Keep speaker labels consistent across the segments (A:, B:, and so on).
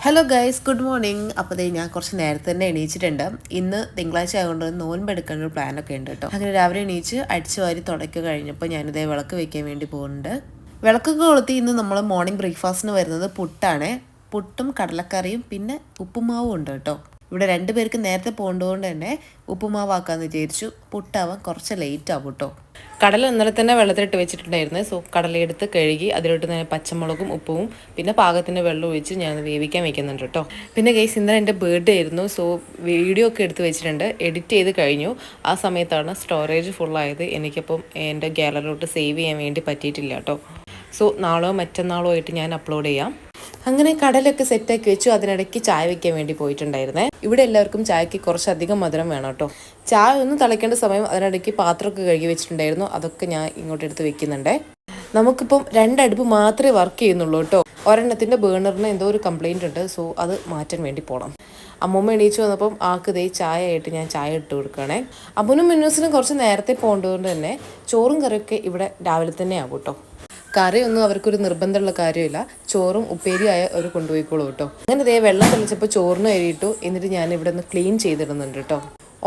A: Hello guys, good morning. അപ്പോൾ ഞാൻ കുറച്ച് നേരത്തെ തന്നെ എണീച്ചിട്ടുണ്ട്. ഇന്ന് തിങ്കളാഴ്ച ആയതുകൊണ്ട് നോൻപെടുക്കാനൊരു പ്ലാനൊക്കെ ഉണ്ട് കേട്ടോ. അങ്ങനെ രാവിലെ എണീച്ച് അടിച്ചു വാരി തുടയ്ക്കുക കഴിഞ്ഞപ്പോൾ ഞാനിതേ വിളക്ക് വെക്കാൻ വേണ്ടി പോകുന്നുണ്ട്. വിളക്കൊക്കെ കൊളുത്തി ഇന്ന് നമ്മൾ മോർണിംഗ് ബ്രേക്ക്ഫാസ്റ്റിന് വരുന്നത് പുട്ടാണ്. പുട്ടും കടലക്കറിയും പിന്നെ ഉപ്പുമാവും ഉണ്ട് കേട്ടോ. ഇവിടെ രണ്ടുപേർക്ക് നേരത്തെ പോകേണ്ടതുകൊണ്ട് തന്നെ ഉപ്പുമാവാക്കാന്ന് വിചാരിച്ചു. പുട്ടാവാൻ കുറച്ച് ലേറ്റ് ആവും കേട്ടോ. കടല ഇന്നലെ തന്നെ വെള്ളത്തിലിട്ട് വെച്ചിട്ടുണ്ടായിരുന്നു. സോ കടലയെടുത്ത് കഴുകി അതിലോട്ട് തന്നെ പച്ചമുളകും ഉപ്പും പിന്നെ പാകത്തിന് വെള്ളം ഒഴിച്ച് ഞാൻ വേവിക്കാൻ വെക്കുന്നുണ്ട് കേട്ടോ. പിന്നെ ഗൈസ് ഇന്നലെ എൻ്റെ ബർത്ത്ഡേ ആയിരുന്നു. സോ വീഡിയോ ഒക്കെ എടുത്ത് വെച്ചിട്ടുണ്ട്. എഡിറ്റ് ചെയ്ത് കഴിഞ്ഞു. ആ സമയത്താണ് സ്റ്റോറേജ് ഫുള്ളായത്. എനിക്കപ്പം എൻ്റെ ഗാലറിയിലോട്ട് സേവ് ചെയ്യാൻ വേണ്ടി പറ്റിയിട്ടില്ല കേട്ടോ. സോ നാളോ മറ്റന്നാളോ ആയിട്ട് ഞാൻ അപ്ലോഡ് ചെയ്യാം. അങ്ങനെ കടലൊക്കെ സെറ്റാക്കി വെച്ചു. അതിനിടയ്ക്ക് ചായ വെക്കാൻ വേണ്ടി പോയിട്ടുണ്ടായിരുന്നേ. ഇവിടെ എല്ലാവർക്കും ചായക്ക് കുറച്ചധികം മധുരം വേണം കേട്ടോ. ചായ ഒന്ന് തിളയ്ക്കേണ്ട സമയം അതിനിടയ്ക്ക് പാത്രമൊക്കെ കഴുകി വെച്ചിട്ടുണ്ടായിരുന്നു. അതൊക്കെ ഞാൻ ഇങ്ങോട്ട് എടുത്ത് വെക്കുന്നുണ്ടേ. നമുക്കിപ്പം രണ്ടടുപ്പ് മാത്രമേ വർക്ക് ചെയ്യുന്നുള്ളൂ കേട്ടോ. ഒരെണ്ണത്തിൻ്റെ ബേണറിന് എന്തോ ഒരു കംപ്ലയിൻ്റ് ഉണ്ട്. സോ അത് മാറ്റാൻ വേണ്ടി പോകണം. അമ്മൂമ്മ എണീച്ച് വന്നപ്പം ആക്ക് ചായ ആയിട്ട് ഞാൻ ചായ ഇട്ട് കൊടുക്കുകയാണേ. അമ്മൂനും മിന്നൂസിനും കുറച്ച് നേരത്തെ പോകേണ്ടതുകൊണ്ട് തന്നെ ചോറും കറിയൊക്കെ ഇവിടെ രാവിലെ തന്നെ ആകും കേട്ടോ. കറിയൊന്നും അവർക്കൊരു നിർബന്ധമുള്ള കാര്യമില്ല. ചോറും ഉപ്പേരിയായ അവർ കൊണ്ടുപോയിക്കോളൂ കേട്ടോ. അങ്ങനെ വെള്ളം തെളിച്ചപ്പോൾ ചോറിന് എരിയിട്ടു. എന്നിട്ട് ഞാൻ ഇവിടെ ഒന്ന് ക്ലീൻ ചെയ്തിടുന്നുണ്ട് കേട്ടോ.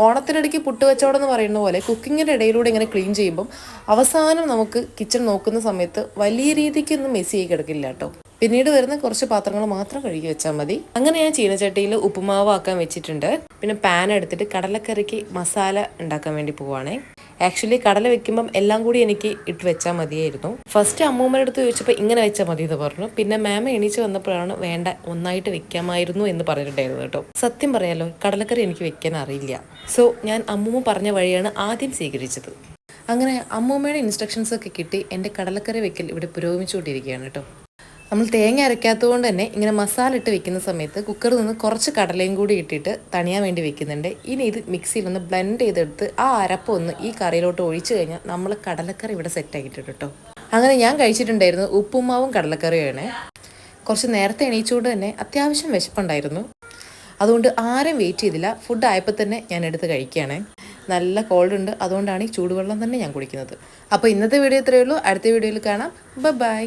A: ഓണത്തിനിടയ്ക്ക് പുട്ട് കച്ചവടം എന്ന് പറയുന്ന പോലെ കുക്കിങ്ങിൻ്റെ ഇടയിലൂടെ ഇങ്ങനെ ക്ലീൻ ചെയ്യുമ്പം അവസാനം നമുക്ക് കിച്ചൺ നോക്കുന്ന സമയത്ത് വലിയ രീതിക്കൊന്നും മെസ്സി ആയി കിടക്കില്ല കേട്ടോ. പിന്നീട് വരുന്ന കുറച്ച് പാത്രങ്ങൾ മാത്രം കഴുകി വെച്ചാൽ മതി. അങ്ങനെ ഞാൻ ചീനച്ചട്ടിയിൽ ഉപ്പുമാവ് ആക്കാൻ വെച്ചിട്ടുണ്ട്. പിന്നെ പാൻ എടുത്തിട്ട് കടലക്കറിക്ക് മസാല ഉണ്ടാക്കാൻ വേണ്ടി പോവുകയാണേ. ആക്ച്വലി കടല വെക്കുമ്പം എല്ലാം കൂടി എനിക്ക് ഇട്ട് വെച്ചാൽ മതിയായിരുന്നു. ഫസ്റ്റ് അമ്മൂമ്മയുടെ അടുത്ത് ചോദിച്ചപ്പോൾ ഇങ്ങനെ വെച്ചാൽ മതി എന്ന് പറഞ്ഞു. പിന്നെ മാമ എണീച്ച് വന്നപ്പോഴാണ് വേണ്ട ഒന്നായിട്ട് വെക്കാമായിരുന്നു എന്ന് പറഞ്ഞിട്ടുണ്ടായിരുന്നു കേട്ടോ. സത്യം പറയാലോ, കടലക്കറി എനിക്ക് വെക്കാൻ അറിയില്ല. സോ ഞാൻ അമ്മൂമ്മ പറഞ്ഞ വഴിയാണ് ആദ്യം സ്വീകരിച്ചത്. അങ്ങനെ അമ്മൂമ്മയുടെ ഇൻസ്ട്രക്ഷൻസ് ഒക്കെ കിട്ടി എൻ്റെ കടലക്കറി വെക്കൽ ഇവിടെ പുരോഗമിച്ചുകൊണ്ടിരിക്കുകയാണ് കേട്ടോ. നമ്മൾ തേങ്ങ അരയ്ക്കാത്തത് കൊണ്ട് തന്നെ ഇങ്ങനെ മസാല ഇട്ട് വെക്കുന്ന സമയത്ത് കുക്കറിൽ നിന്ന് കുറച്ച് കടലയും കൂടി ഇട്ടിട്ട് തണിയാൻ വേണ്ടി വെക്കുന്നുണ്ട്. ഇനി ഇത് മിക്സിയിൽ ഒന്ന് ബ്ലെൻഡ് ചെയ്തെടുത്ത് ആ അരപ്പ് ഒന്ന് ഈ കറിയിലോട്ട് ഒഴിച്ചു കഴിഞ്ഞാൽ നമ്മൾ കടലക്കറി ഇവിടെ സെറ്റ് ആക്കിയിട്ടുണ്ട് കേട്ടോ. അങ്ങനെ ഞാൻ കഴിച്ചിട്ടുണ്ടായിരുന്നു ഉപ്പുമാവും കടലക്കറിയാണ്. കുറച്ച് നേരത്തെ എണീച്ചുകൊണ്ട് തന്നെ അത്യാവശ്യം വിശപ്പുണ്ടായിരുന്നു. അതുകൊണ്ട് ആരും വെയിറ്റ് ചെയ്തില്ല. ഫുഡ് ആയപ്പോൾ തന്നെ ഞാൻ എടുത്ത് കഴിക്കുകയാണ്. നല്ല കോൾഡ് ഉണ്ട്, അതുകൊണ്ടാണ് ഈ ചൂടുവെള്ളം തന്നെ ഞാൻ കുടിക്കുന്നത്. അപ്പോൾ ഇന്നത്തെ വീഡിയോ ഇത്രയേ ഉള്ളൂ. അടുത്ത വീഡിയോയിൽ കാണാം. ബൈ.